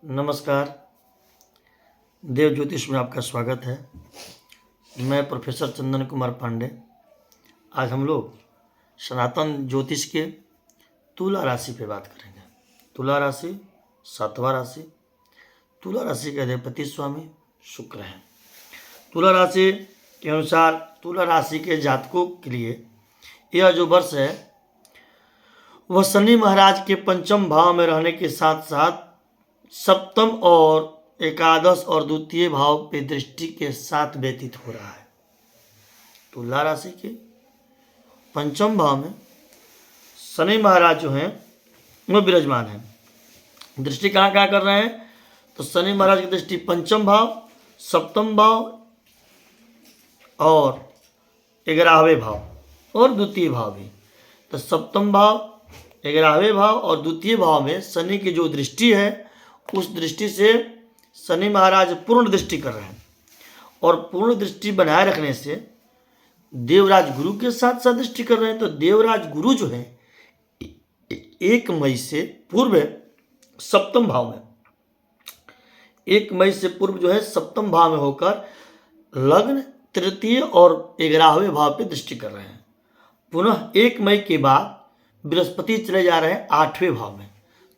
नमस्कार। देव ज्योतिष में आपका स्वागत है। मैं प्रोफेसर चंदन कुमार पांडे। आज हम लोग सनातन ज्योतिष के तुला राशि पे बात करेंगे। तुला राशि 7वां राशि। तुला राशि के अधिपति स्वामी शुक्र हैं। तुला राशि के अनुसार तुला राशि के जातकों के लिए यह जो वर्ष है वह शनि महाराज के पंचम भाव में रहने के साथ साथ सप्तम और एकादश और द्वितीय भाव पे दृष्टि के साथ व्यतीत हो रहा है। तुला राशि के पंचम भाव में शनि महाराज जो हैं वो विराजमान हैं। दृष्टि कहाँ कहाँ कर रहे हैं? तो शनि महाराज की दृष्टि पंचम भाव, सप्तम भाव और 11वें भाव और द्वितीय भाव भी। तो सप्तम भाव, 11वें भाव और द्वितीय भाव में शनि की जो दृष्टि है उस दृष्टि से शनि महाराज पूर्ण दृष्टि कर रहे हैं। और पूर्ण दृष्टि बनाए रखने से देवराज गुरु के साथ साथ दृष्टि कर रहे हैं। तो देवराज गुरु जो है 1 मई से पूर्व सप्तम भाव में, 1 मई से पूर्व जो है सप्तम भाव में होकर लग्न, तृतीय और 11वें भाव पे दृष्टि कर रहे हैं। पुनः 1 मई के बाद बृहस्पति चले जा रहे हैं 8वें भाव में।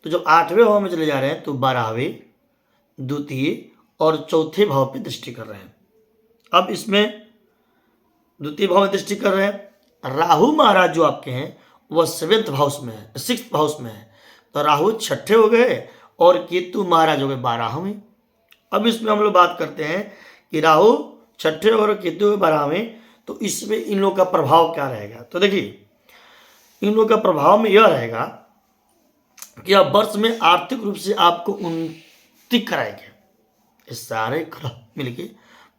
तो जब 8वें भाव में चले जा रहे हैं तो 12वें, द्वितीय और चौथे भाव पे दृष्टि कर रहे हैं। अब इसमें द्वितीय भाव में दृष्टि कर रहे हैं। राहु महाराज जो आपके हैं वह 7th हाउस में है, 6th हाउस में है। तो राहु 6ठे हो गए और केतु महाराज हो गए 12वें। अब इसमें हम लोग बात करते हैं कि राहु 6ठे और केतु 12वें, तो इसमें इन लोगों का प्रभाव क्या रहेगा? तो देखिए, इन लोगों का प्रभाव में यह रहेगा कि अब वर्ष में आर्थिक रूप से आपको उन्नति कराएंगे। ये सारे ग्रह मिलके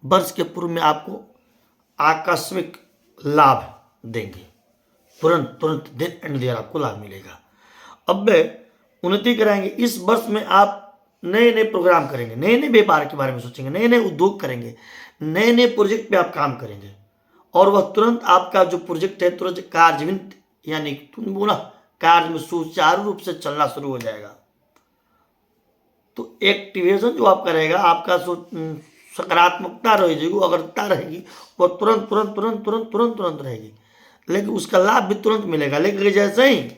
वर्ष के पूर्व में आपको आकस्मिक लाभ देंगे। तुरंत दिन एंड देयर आपको लाभ मिलेगा। अब वे उन्नति कराएंगे। इस वर्ष में आप नए नए प्रोग्राम करेंगे, नए नए व्यापार के बारे में सोचेंगे, नए नए उद्योग करेंगे, नए नए प्रोजेक्ट पे आप काम करेंगे और वह तुरंत आपका जो प्रोजेक्ट है तुरंत कार्यान्वित, यानी पुनः कार्य में सुचारू रूप से चलना शुरू हो जाएगा। तो एक्टिवेशन जो आपका रहेगा, आपका सकारात्मकता रहेगी, अग्रता रहेगी, वह तुरंत रहेगी। लेकिन उसका लाभ भी तुरंत मिलेगा। लेकिन जैसे ही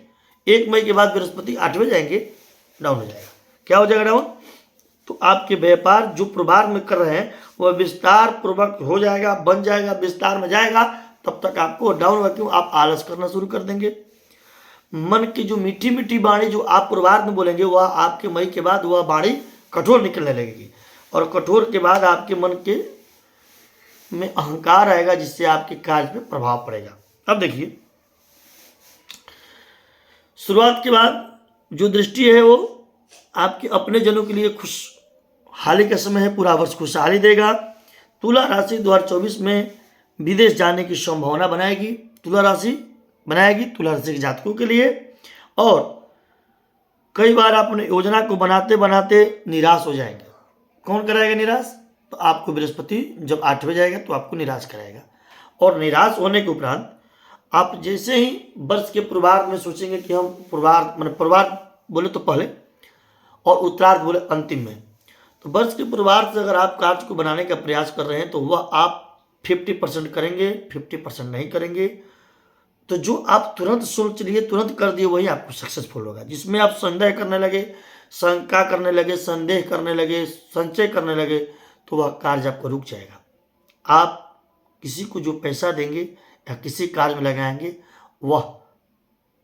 1 मई के बाद बृहस्पति 8वें जाएंगे, डाउन हो जाएगा। क्या हो जाएगा डाउन? तो आपके व्यापार जो प्रभार में कर रहे हैं वह विस्तार पूर्वक हो जाएगा, बन जाएगा, विस्तार में जाएगा। तब तक आपको डाउन होगा। क्यों? आप आलस करना शुरू कर देंगे। मन की जो मीठी मीठी वाणी जो आप पूर्वार्ध में बोलेंगे वह आपके मई के बाद वह वाणी कठोर निकलने लगेगी और कठोर के बाद आपके मन के में अहंकार आएगा, जिससे आपके कार्य पे प्रभाव पड़ेगा। अब देखिए, शुरुआत के बाद जो दृष्टि है वो आपके अपने जनों के लिए खुशहाली का समय है। पूरा वर्ष खुशहाली देगा। तुला राशि 2024 में विदेश जाने की संभावना बनाएगी। तुला राशि के जातकों के लिए। और कई बार आप अपने योजना को बनाते बनाते निराश हो जाएंगे। कौन कराएगा निराश? तो आपको बृहस्पति जब 8वें जाएगा तो आपको निराश कराएगा। और निराश होने के उपरांत आप जैसे ही वर्ष के पूर्वार्ध में सोचेंगे कि हम पूर्वार्ध बोले तो पहले और उत्तरार्ध बोले अंतिम में, तो वर्ष के पूर्वार्ध से अगर आप कार्य को बनाने का प्रयास कर रहे हैं तो वह आप 50% करेंगे, 50% नहीं करेंगे। तो जो आप तुरंत सोच लिए, तुरंत कर दिए, वही आपको सक्सेसफुल होगा। जिसमें आप संदेह करने लगे, शंका करने लगे, संदेह करने लगे, संचय करने लगे, तो वह कार्य आपको रुक जाएगा। आप किसी को जो पैसा देंगे या किसी कार्य में लगाएंगे वह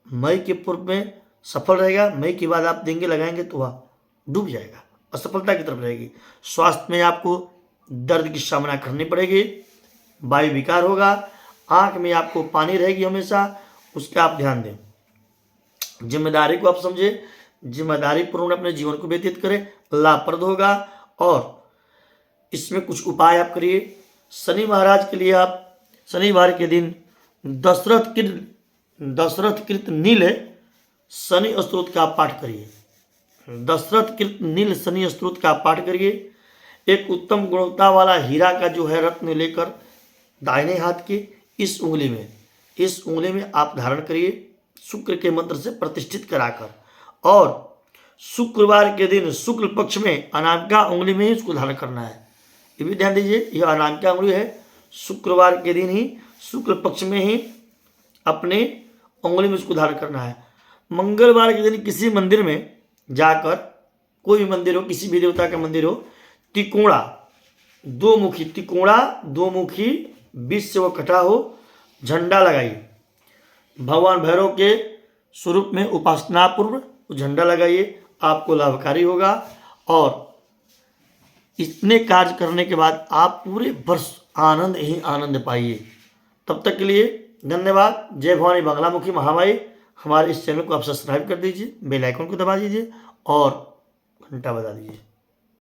मई के पूर्व में सफल रहेगा। मई के बाद आप देंगे, लगाएंगे तो वह डूब जाएगा, असफलता की तरफ रहेगी। स्वास्थ्य में आपको दर्द की सामना करनी पड़ेगी, वायु विकार होगा, आंख में आपको पानी रहेगी हमेशा, उसका आप ध्यान दें। जिम्मेदारी को आप समझे, जिम्मेदारी पूर्ण अपने जीवन को व्यतीत करें, लाभप्रद होगा। और इसमें कुछ उपाय आप करिए। शनि महाराज के लिए आप शनिवार के दिन दशरथ कृत नील शनि स्तोत्र का पाठ करिए। दशरथ कृत नील शनि स्तोत्र का पाठ करिए। एक उत्तम गुणवत्ता वाला हीरा का जो है रत्न लेकर दाहिने हाथ के इस उंगली में आप धारण करिए, शुक्र के मंत्र से प्रतिष्ठित कराकर। और शुक्रवार के दिन शुक्ल पक्ष में अनामिका उंगली में ही उसको धारण करना है। ये भी ध्यान दीजिए, यह अनामिका उंगली है, शुक्रवार के दिन ही शुक्ल पक्ष में ही अपने उंगली में उसको धारण करना है। मंगलवार के दिन किसी मंदिर में जाकर, कोई भी मंदिर हो, किसी भी देवता का मंदिर हो, तिकोड़ा दो मुखी बीच से वो कटा हो झंडा लगाइए। भगवान भैरव के स्वरूप में उपासना पूर्व झंडा लगाइए, आपको लाभकारी होगा। और इतने कार्य करने के बाद आप पूरे वर्ष आनंद ही आनंद पाइए। तब तक के लिए धन्यवाद। जय भवानी बंगलामुखी महामाई। हमारे इस चैनल को आप सब्सक्राइब कर दीजिए, बेल आइकन को दबा दीजिए और घंटा बजा दीजिए।